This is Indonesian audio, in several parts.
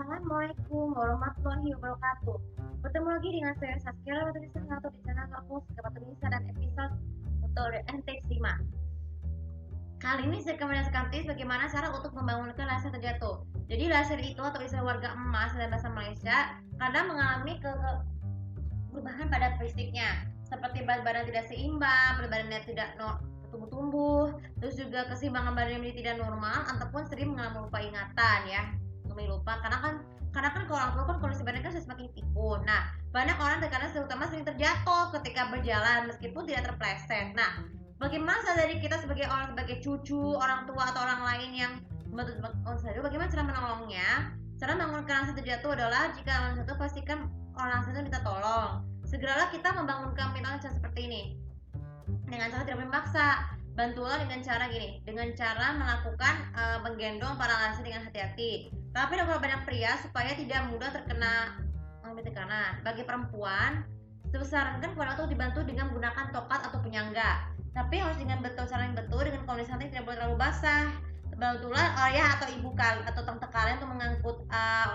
Assalamualaikum warahmatullahi wabarakatuh. Bertemu lagi dengan saya Saskia Lawatulisa atau di channel aku Saskia dan episode untuk NTX 5. Kali ini saya akan menjelaskan tips bagaimana cara untuk membangunkan laser terjatuh. Jadi laser itu atau istilah warga emas dalam bahasa Malaysia kadang mengalami perubahan pada fisiknya, seperti berat badan tidak seimbang, berat badannya tidak tumbuh-tumbuh, terus juga keseimbangan badannya menjadi tidak normal ataupun sering mengalami lupa ingatan ya. Lupa karena kan kalau orang tua kan kondisi badan kan sudah semakin pikun. Nah, banyak orang terkadang terutama sering terjatuh ketika berjalan meskipun tidak terpleset. Nah, bagaimana sadari kita sebagai cucu, orang tua atau orang lain yang bagaimana cara menolongnya? Cara membangunkan orang terjatuh adalah jika orang satu pastikan orang satu minta tolong. Segeralah kita membangunkan mental seperti ini dengan cara tidak memaksa. Bantulah dengan cara gini, dengan cara melakukan menggendong para lansia dengan hati-hati. Tapi kalau banyak pria supaya tidak mudah terkena tekanan. Bagi perempuan, disarankan kepada untuk dibantu dengan menggunakan tokat atau penyangga. Tapi harus dengan cara yang betul, dengan kondisi hati tidak boleh terlalu basah. Bantulah ayah atau ibu kalian atau tante kalian untuk mengangkut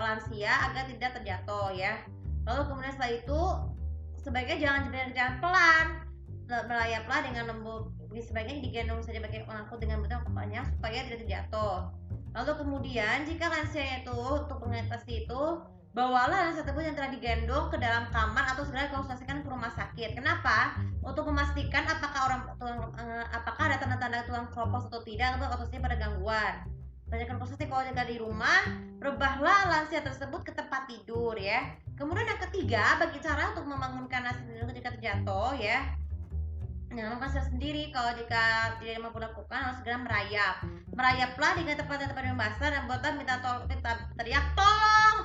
lansia agar tidak terjatuh ya. Lalu kemudian setelah itu sebaiknya jangan pelan, melayaplah dengan lembut. Sebaiknya digendong saja bagi mengangkut dengan betul kepalanya supaya tidak terjatuh. Lalu kemudian jika lansia itu untuk mengatasi itu, bawalah lansia tersebut yang telah digendong ke dalam kamar atau segera konsultasikan ke rumah sakit. Kenapa? Untuk memastikan apakah ada tanda-tanda tulang keropos atau tidak, atau otopsinya pada gangguan. Tanyakan konsultasi kalau jika di rumah, rebahlah lansia tersebut ke tempat tidur ya. Kemudian yang ketiga, bagi cara untuk membangunkan lansia ketika terjatuh ya. Jangan lakukan sendiri. Kalau jika tidak mampu lakukan, harus segera merayaplah dengan tempat-tempat yang basah dan buatlah minta teriak tolong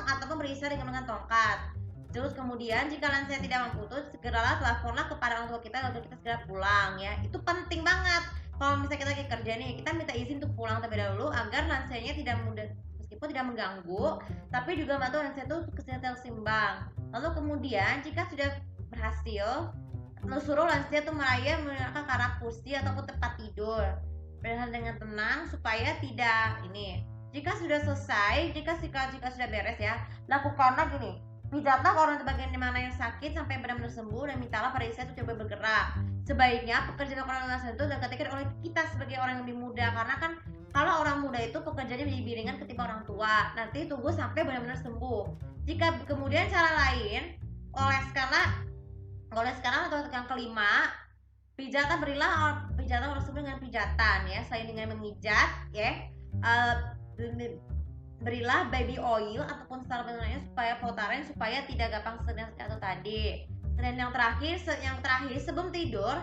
ataupun beristirahat dengan menggunakan tongkat. Terus kemudian jika lansia tidak mampu tuh segeralah teleponlah kepada orang tua kita untuk kita segera pulang ya. Itu penting banget. Kalau misalnya kita lagi kerja nih, kita minta izin untuk pulang terlebih dahulu agar lansianya tidak mudah meskipun tidak mengganggu, tapi juga membantu lansia itu kesehatan seimbang. Lalu kemudian jika sudah berhasil, suruh lansia tuh menggunakan karak kursi ataupun tempat tidur dengan tenang supaya tidak ini. Jika sudah selesai, jika sudah beres ya, lakukanlah gini. Pijatlah orang bagian di mana yang sakit sampai benar-benar sembuh dan mintalah pada istri itu coba bergerak. Sebaiknya pekerjaan orang lansia itu digantikan oleh kita sebagai orang yang lebih muda, karena kan kalau orang muda itu pekerjaannya lebih ringan ketimbang orang tua. Nanti tunggu sampai benar-benar sembuh. Jika kemudian cara lain, oleskanlah atau yang kelima, berilah pijatan orang tersebut dengan pijatan ya, selain dengan memijat ya, berilah baby oil ataupun setelah bentuknya supaya potaren supaya tidak gampang jatuh tadi. Dan yang terakhir sebelum tidur,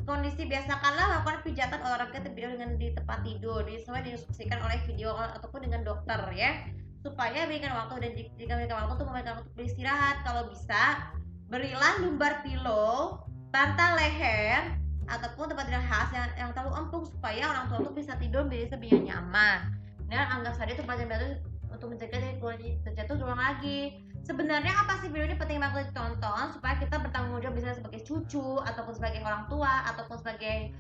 kondisi biasakanlah melakukan pijatan olahraga terlebih dengan di tempat tidur, sesuai diinstruksikan oleh video ataupun dengan dokter ya, supaya berikan waktu dan jika berikan waktu untuk memberikan waktu beristirahat. Kalau bisa berilah lumbar pillow, bantal leher ataupun tempat tidur khas yang terlalu empuk supaya orang tua itu bisa tidur bisa nyaman. Dan anggap saja tempat tidur untuk mencegah dari terjatuh terulang lagi. Sebenarnya apa sih video ini penting banget ditonton supaya kita bertanggung jawab bisa sebagai cucu ataupun sebagai orang tua ataupun sebagai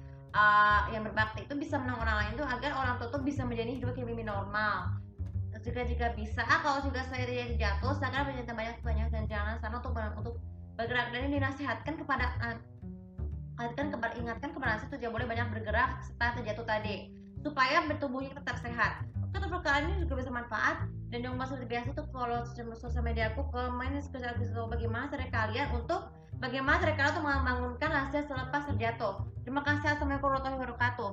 yang berbakti itu bisa menolong orang lain itu agar orang tua itu bisa menjadi hidup yang lebih normal. Jika bisa, kalau juga saya jatuh, saya akan banyak dan jangan sana untuk bergerak, dan dinasihatkan ingatkan kepada lansia itu jangan boleh banyak bergerak setelah terjatuh tadi supaya tubuhnya tetap sehat. Oke, untuk kalian ini juga bisa manfaat dan yang masih biasa tuh kalau sosial media aku komen bagaimana cara kalian untuk membangunkan lansia selepas terjatuh. Terima kasih. Assalamualaikum warahmatullahi wabarakatuh.